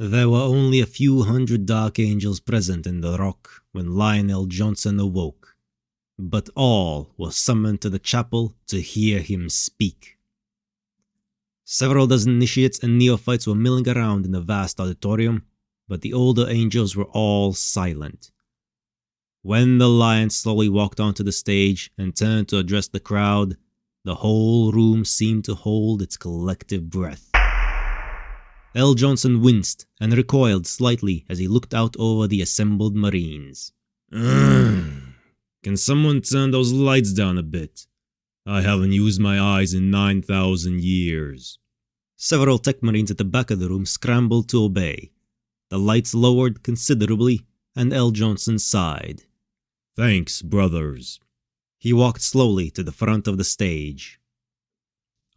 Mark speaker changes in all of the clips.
Speaker 1: There were only a few hundred Dark Angels present in the rock when Lionel Johnson awoke, but all were summoned to the chapel to hear him speak. Several dozen initiates and neophytes were milling around in the vast auditorium, but the older angels were all silent. When the lion slowly walked onto the stage and turned to address the crowd, the whole room seemed to hold its collective breath. L. Johnson winced and recoiled slightly as he looked out over the assembled Marines. Can someone turn those lights down a bit? I haven't used my eyes in 9,000 years. Several tech Marines at the back of the room scrambled to obey. The lights lowered considerably, and L. Johnson sighed. Thanks, brothers. He walked slowly to the front of the stage.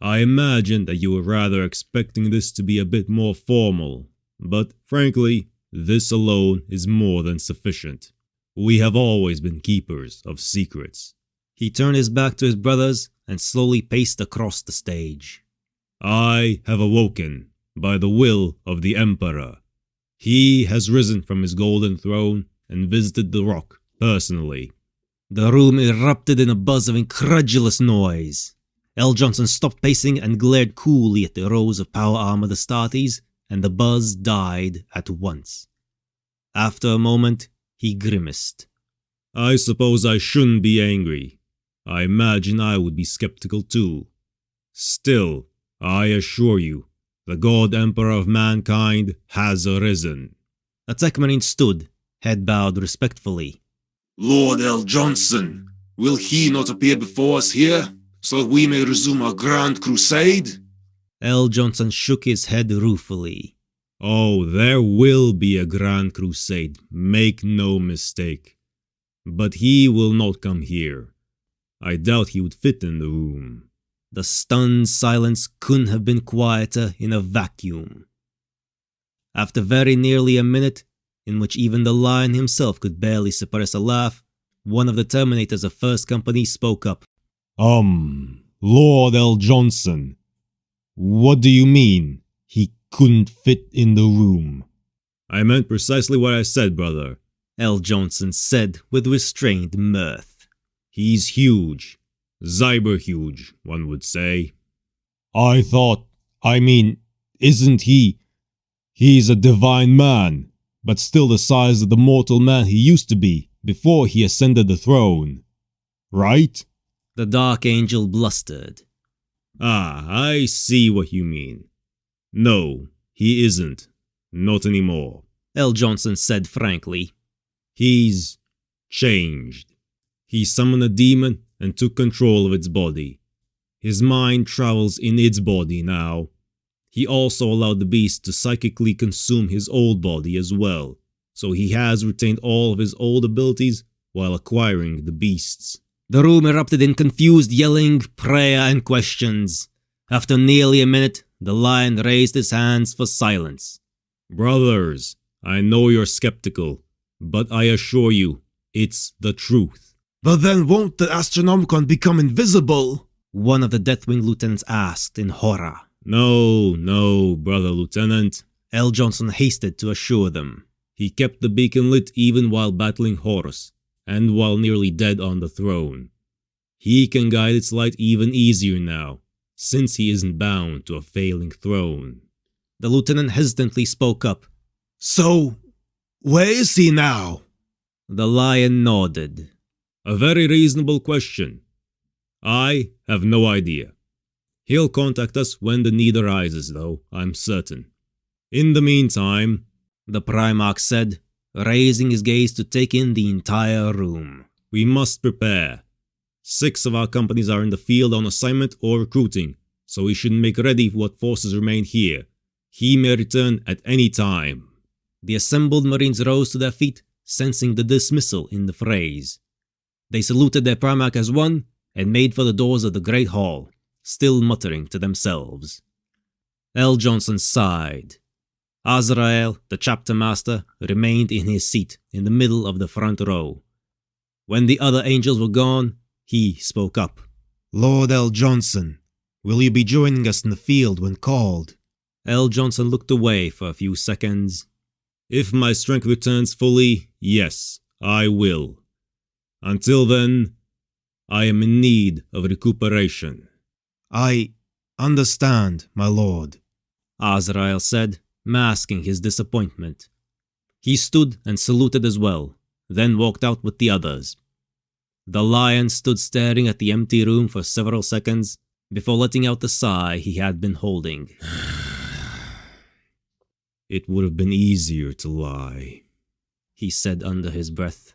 Speaker 1: I imagine that you were rather expecting this to be a bit more formal, but frankly, this alone is more than sufficient. We have always been keepers of secrets. He turned his back to his brothers and slowly paced across the stage. I have awoken by the will of the Emperor. He has risen from his golden throne and visited the rock personally. The room erupted in a buzz of incredulous noise. L. Johnson stopped pacing and glared coolly at the rows of power-armored Astartes, and the buzz died at once. After a moment, he grimaced. I suppose I shouldn't be angry. I imagine I would be skeptical too. Still, I assure you, the God Emperor of mankind has arisen. A tech marine stood, head bowed respectfully.
Speaker 2: Lord L. Johnson, will he not appear before us here, so that we may resume our grand crusade?
Speaker 1: L. Johnson shook his head ruefully. Oh, there will be a grand crusade, make no mistake. But he will not come here. I doubt he would fit in the room. The stunned silence couldn't have been quieter in a vacuum. After very nearly a minute, in which even the lion himself could barely suppress a laugh, one of the Terminators of First Company spoke up. Lord L. Johnson, what do you mean, he couldn't fit in the room? I meant precisely what I said, brother, L. Johnson said with restrained mirth. He's huge. Cyber huge, one would say. Isn't he? He's a divine man, but still the size of the mortal man he used to be before he ascended the throne. Right? The Dark Angel blustered. I see what you mean. No, he isn't. Not anymore, L. Johnson said frankly. He's changed. He summoned a demon and took control of its body. His mind travels in its body now. He also allowed the beast to psychically consume his old body as well, so he has retained all of his old abilities while acquiring the beast's. The room erupted in confused yelling, prayer, and questions. After nearly a minute, the lion raised his hands for silence. Brothers, I know you're skeptical, but I assure you, it's the truth.
Speaker 2: But then won't the Astronomicon become invisible?
Speaker 1: One of the Deathwing lieutenants asked in horror. No, brother lieutenant, L. Johnson hasted to assure them. He kept the beacon lit even while battling Horus, and while nearly dead on the throne. He can guide its light even easier now, since he isn't bound to a failing throne. The lieutenant hesitantly spoke up.
Speaker 2: So, where is he now?
Speaker 1: The lion nodded. A very reasonable question. I have no idea. He'll contact us when the need arises, though, I'm certain. In the meantime, the Primarch said, raising his gaze to take in the entire room, we must prepare. 6 of our companies are in the field on assignment or recruiting, so we should make ready for what forces remain here. He may return at any time. The assembled Marines rose to their feet, sensing the dismissal in the phrase. They saluted their Primarch as one and made for the doors of the Great Hall, still muttering to themselves. L. Johnson sighed. Azrael, the chapter master, remained in his seat in the middle of the front row. When the other angels were gone, he spoke up. Lord L. Johnson, will you be joining us in the field when called? L. Johnson looked away for a few seconds.
Speaker 2: If my strength returns fully, yes, I will. Until then, I am in need of recuperation.
Speaker 1: I understand, my lord, Azrael said, masking his disappointment. He stood and saluted as well, then walked out with the others. The lion stood staring at the empty room for several seconds before letting out the sigh he had been holding.
Speaker 2: It would have been easier to lie,
Speaker 1: he said under his breath.